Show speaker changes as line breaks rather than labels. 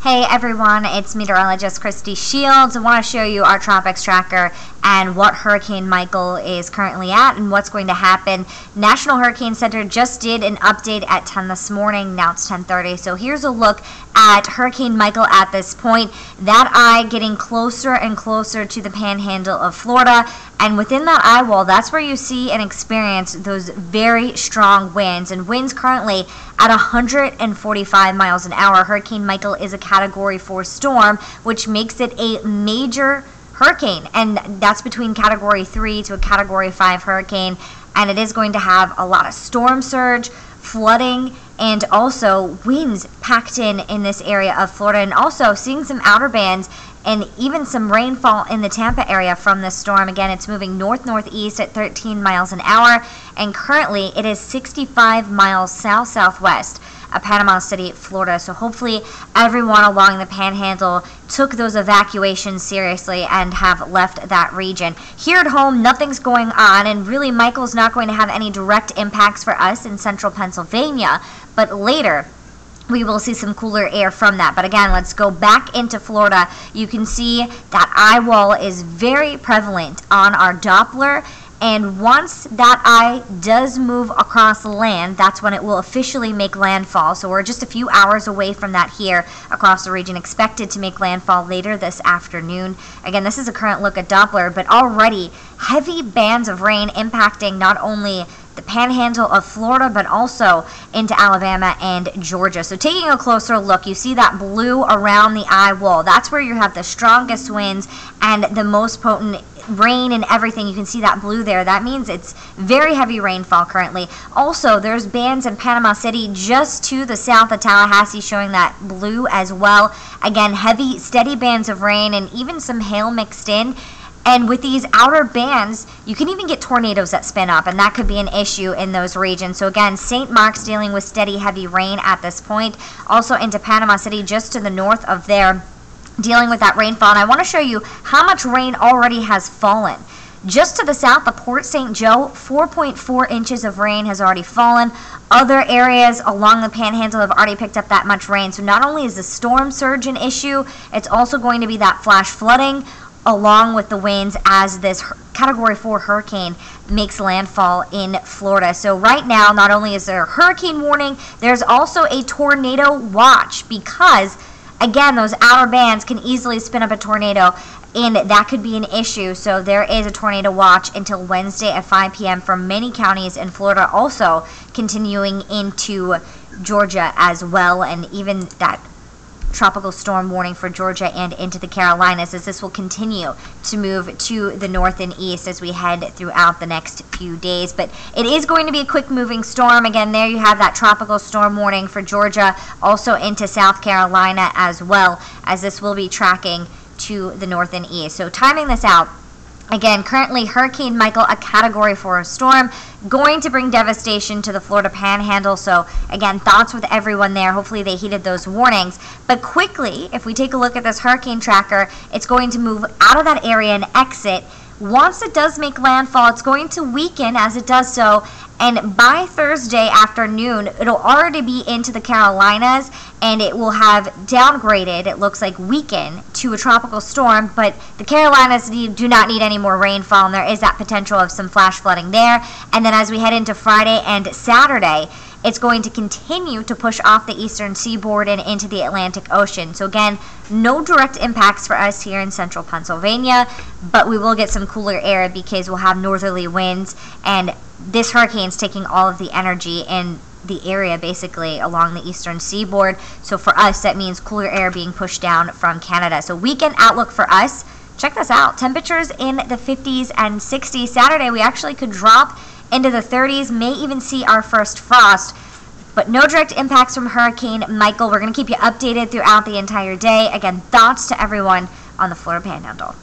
Hey everyone, it's meteorologist Christy Shields. I want to show you our tropics tracker and what Hurricane Michael is currently at and what's going to happen. National Hurricane Center just did an update at 10 this morning. Now it's 10:30. So here's a look at Hurricane Michael at this point. That eye getting closer and closer to the panhandle of Florida. And within that eye wall, that's where you see and experience those very strong winds. And winds currently at 145 miles an hour. Hurricane Michael is a Category 4 storm, which makes it a major hurricane. And that's between Category 3 to a Category 5 hurricane. And it is going to have a lot of storm surge, flooding, and also winds packed in this area of Florida. And also seeing some outer bands and even some rainfall in the Tampa area from this storm. Again, it's moving north-northeast at 13 miles an hour, and currently it is 65 miles south-southwest of Panama City, Florida. So hopefully everyone along the panhandle took those evacuations seriously and have left that region. Here at home, nothing's going on, and really Michael's not going to have any direct impacts for us in central Pennsylvania, but later we will see some cooler air from that. But again, let's go back into Florida. You can see that eye wall is very prevalent on our Doppler. And once that eye does move across the land, that's when it will officially make landfall. So we're just a few hours away from that here across the region, expected to make landfall later this afternoon. Again, this is a current look at Doppler, but already heavy bands of rain impacting not only the panhandle of Florida, but also into Alabama and Georgia. So taking a closer look, you see that blue around the eye wall. That's where you have the strongest winds and the most potent rain and everything. You can see that blue there. That means it's very heavy rainfall currently. Also, there's bands in Panama City just to the south of Tallahassee showing that blue as well. Again, heavy, steady bands of rain and even some hail mixed in. And with these outer bands, you can even get tornadoes that spin up, and that could be an issue in those regions. So again, St. Mark's dealing with steady, heavy rain at this point. Also into Panama City, just to the north of there, dealing with that rainfall. And I want to show you how much rain already has fallen. Just to the south of Port St. Joe, 4.4 inches of rain has already fallen. Other areas along the panhandle have already picked up that much rain. So not only is the storm surge an issue, it's also going to be that flash flooding along with the winds as this Category 4 hurricane makes landfall in Florida. So right now, not only is there a hurricane warning, there's also a tornado watch because, again, those outer bands can easily spin up a tornado, and that could be an issue. So there is a tornado watch until Wednesday at 5 p.m. for many counties in Florida, also continuing into Georgia as well, and even that tropical storm warning for Georgia and into the Carolinas, as this will continue to move to the north and east as we head throughout the next few days. But it is going to be a quick moving storm. Again, there you have that tropical storm warning for Georgia, also into South Carolina as well, as this will be tracking to the north and east. So timing this out, again, currently Hurricane Michael, a Category 4 storm, going to bring devastation to the Florida panhandle. So again, thoughts with everyone there. Hopefully they heeded those warnings. But quickly, if we take a look at this hurricane tracker, it's going to move out of that area and exit. Once it does make landfall, it's going to weaken as it does so, and by Thursday afternoon, it'll already be into the Carolinas, and it will have downgraded, it looks like weakened, to a tropical storm. But the Carolinas do not need any more rainfall, and there is that potential of some flash flooding there. And then as we head into Friday and Saturday, it's going to continue to push off the eastern seaboard and into the Atlantic Ocean. So again, no direct impacts for us here in central Pennsylvania, but we will get some cooler air because we'll have northerly winds, and this hurricane's taking all of the energy in the area basically along the eastern seaboard. So for us, that means cooler air being pushed down from Canada. So weekend outlook for us, check this out. Temperatures in the 50s and 60s. Saturday, we actually could drop into the 30s, may even see our first frost, but no direct impacts from Hurricane Michael. We're going to keep you updated throughout the entire day. Again, thoughts to everyone on the Florida Panhandle.